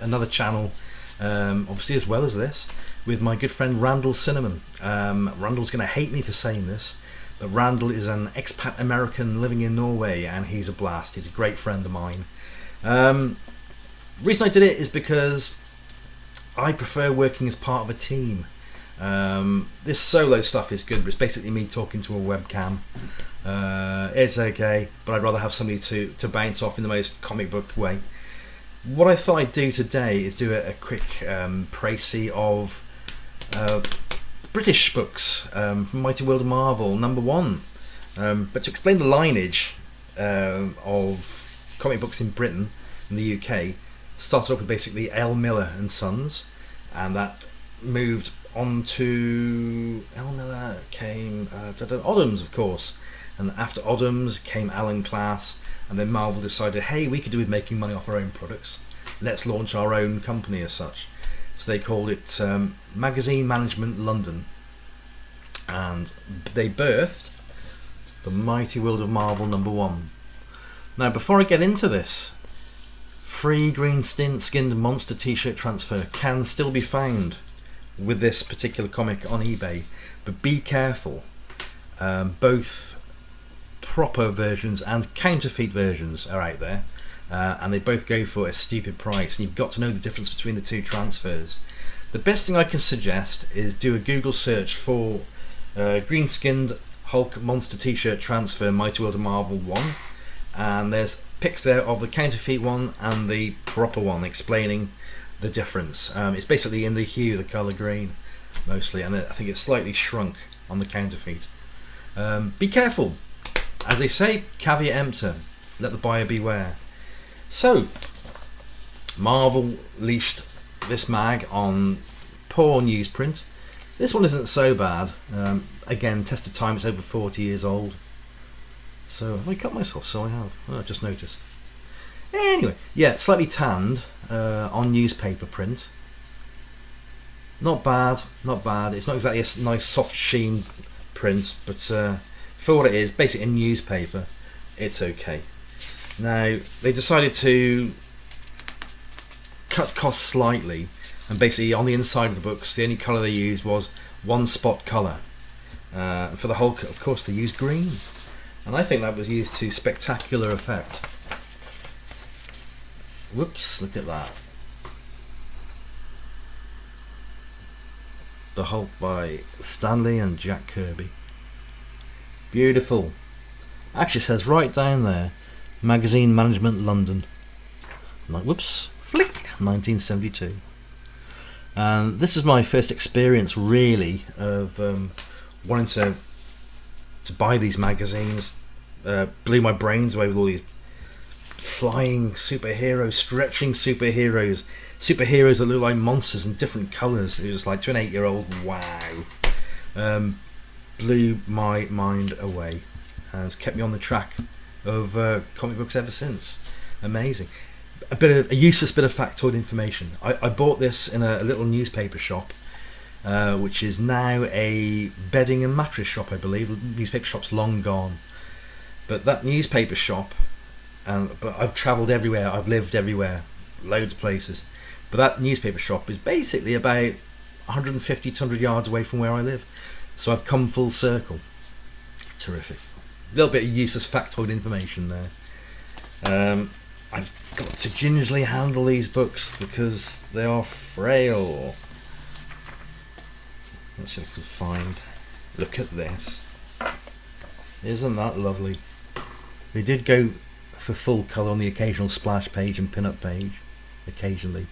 another channel, obviously as well as this, with my good friend Randell Cinnamon. Randall's going to hate me for saying this, but Randell is an expat American living in Norway, and he's a blast. He's a great friend of mine. Reason I did it is because I prefer working as part of a team. This solo stuff is good, but it's basically me talking to a webcam. It's okay, but I'd rather have somebody to bounce off in the most comic book way. What I thought I'd do today is do a quick précis of British books from Mighty World of Marvel #1. But to explain the lineage of comic books in Britain and the UK, started off with basically L. Miller and Sons, and that moved on to L. Miller came Oddams, of course, and after Oddams came Alan Class, and then Marvel decided, hey, we could do with making money off our own products, let's launch our own company as such. So they called it Magazine Management London, and they birthed the Mighty World of Marvel #1. Now, before I get into this, free green skinned monster t-shirt transfer can still be found with this particular comic on eBay, but be careful. Both proper versions and counterfeit versions are out there, and they both go for a stupid price, and you've got to know the difference between the two transfers. The best thing I can suggest is do a Google search for green skinned Hulk monster t-shirt transfer Mighty World of Marvel 1, and there's pics there of the counterfeit one and the proper one, explaining the difference. It's basically in the hue, the colour green mostly, and I think it's slightly shrunk on the counterfeit. Be careful, as they say, caveat emptor, let the buyer beware. So Marvel leashed this mag on poor newsprint. This one isn't so bad. Again, tested time, it's over 40 years old. So have I cut myself? So I have. Oh, I just noticed. Anyway, yeah, slightly tanned on newspaper print. Not bad, not bad. It's not exactly a nice soft sheen print, but for what it is, basically a newspaper, it's okay. Now, they decided to cut costs slightly, and basically on the inside of the books, the only colour they used was one spot colour. For the Hulk, of course, they used green, and I think that was used to spectacular effect. Whoops, look at that. The Hulk by Stanley and Jack Kirby. Beautiful. Actually says right down there, Magazine Management London. Like, whoops, flick, 1972. And this is my first experience really of wanting to buy these magazines. Blew my brains away with all these flying superheroes, stretching superheroes that look like monsters in different colours. It was like, to an 8-year-old, wow. Blew my mind away, and it's kept me on the track of comic books ever since. Amazing. A useless bit of factoid information. I bought this in a little newspaper shop, which is now a bedding and mattress shop, I believe. The newspaper shop's long gone, but that newspaper shop, but I've travelled everywhere, I've lived everywhere, loads of places, but that newspaper shop is basically about 150 to 100 yards away from where I live, so I've come full circle. Terrific. A little bit of useless factoid information there. I've got to gingerly handle these books because they are frail. Let's see if I can find. Look at this. Isn't that lovely? They did go for full colour on the occasional splash page and pin-up page, occasionally.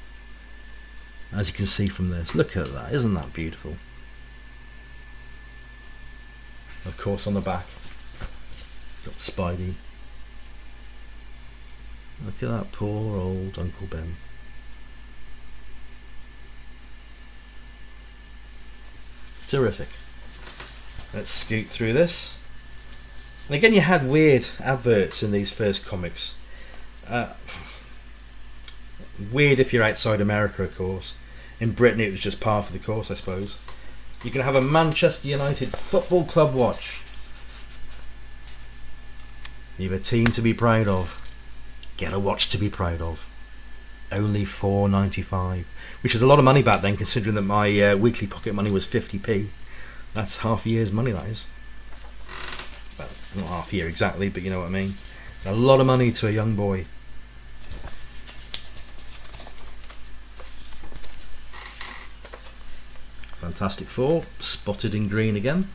As you can see from this. Look at that. Isn't that beautiful? Of course, on the back, got Spidey. Look at that poor old Uncle Ben. Terrific. Let's scoot through this. And again, you had weird adverts in these first comics. Weird if you're outside America, of course. In Britain, it was just par for the course, I suppose. You can have a Manchester United Football Club watch. You've a team to be proud of. Get a watch to be proud of. only £4.95, which is a lot of money back then, considering that my weekly pocket money was 50p. That's half a year's money, that is. Well, not half a year exactly, but you know what I mean. A lot of money to a young boy. Fantastic Four, spotted in green again.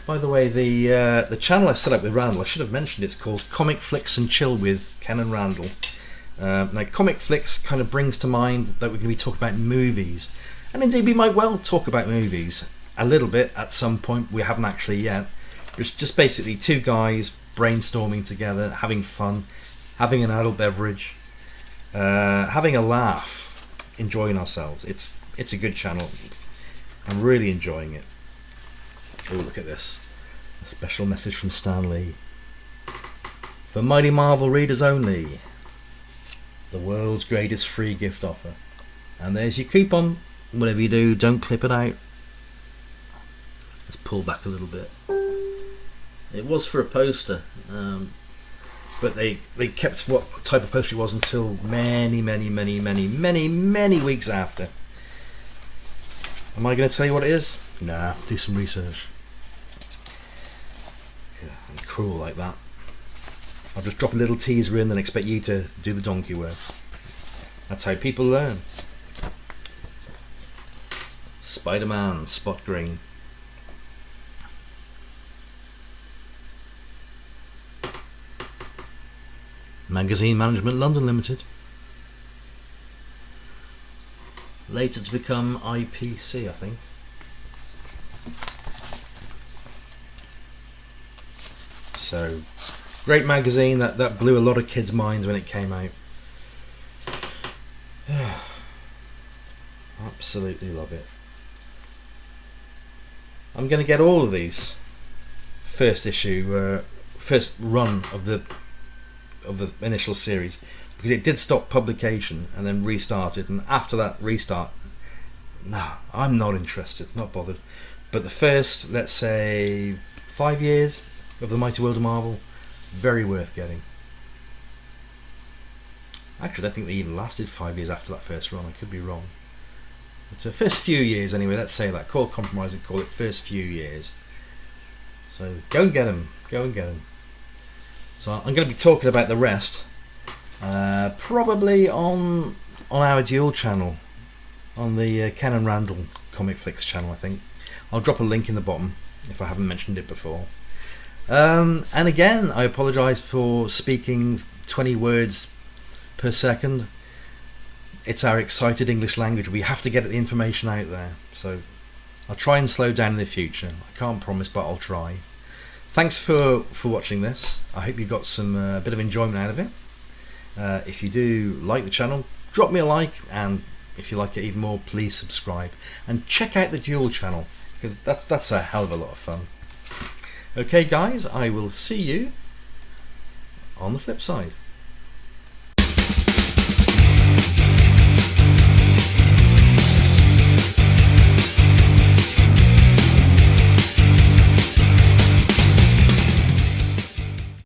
By the way, the channel I set up with Randall, I should have mentioned, it's called Comicflix and Chill with Ken and Randall. Now, Comicflix kind of brings to mind that we're going to be talking about movies, and indeed we might well talk about movies a little bit at some point. We haven't actually yet. It's just basically two guys brainstorming together, having fun, having an adult beverage, having a laugh, enjoying ourselves. It's a good channel. I'm really enjoying it. Oh, look at this. A special message from Stan Lee. For Mighty Marvel readers only. The world's greatest free gift offer. And there's your coupon. Whatever you do, don't clip it out. Let's pull back a little bit. It was for a poster. But they kept what type of poster it was until many weeks after. Am I going to tell you what it is? Nah, do some research. I'm cruel like that. I'll just drop a little teaser in and expect you to do the donkey work. That's how people learn. Spider-Man, Spot Green. Magazine Management London Limited. Later to become IPC, I think. So, great magazine that blew a lot of kids' minds when it came out. Absolutely love it. I'm going to get all of these first issue, first run of the initial series, because it did stop publication and then restarted, and after that restart, no, I'm not interested, not bothered. But the first, let's say, 5 years of the Mighty World of Marvel, very worth getting. Actually, I think they even lasted 5 years after that first run. I could be wrong. But the first few years, anyway. Let's say that. Call it compromise and call it first few years. So go and get them. Go and get them. So I'm going to be talking about the rest, probably on our dual channel, on the Ken and Randall Comicflix channel. I think I'll drop a link in the bottom if I haven't mentioned it before. And again, I apologise for speaking 20 words per second. It's our excited English language. We have to get the information out there. So I'll try and slow down in the future. I can't promise, but I'll try. Thanks for watching this. I hope you got some bit of enjoyment out of it. If you do like the channel, drop me a like, and if you like it even more, please subscribe and check out the dual channel, because that's a hell of a lot of fun. Okay guys, I will see you on the flip side.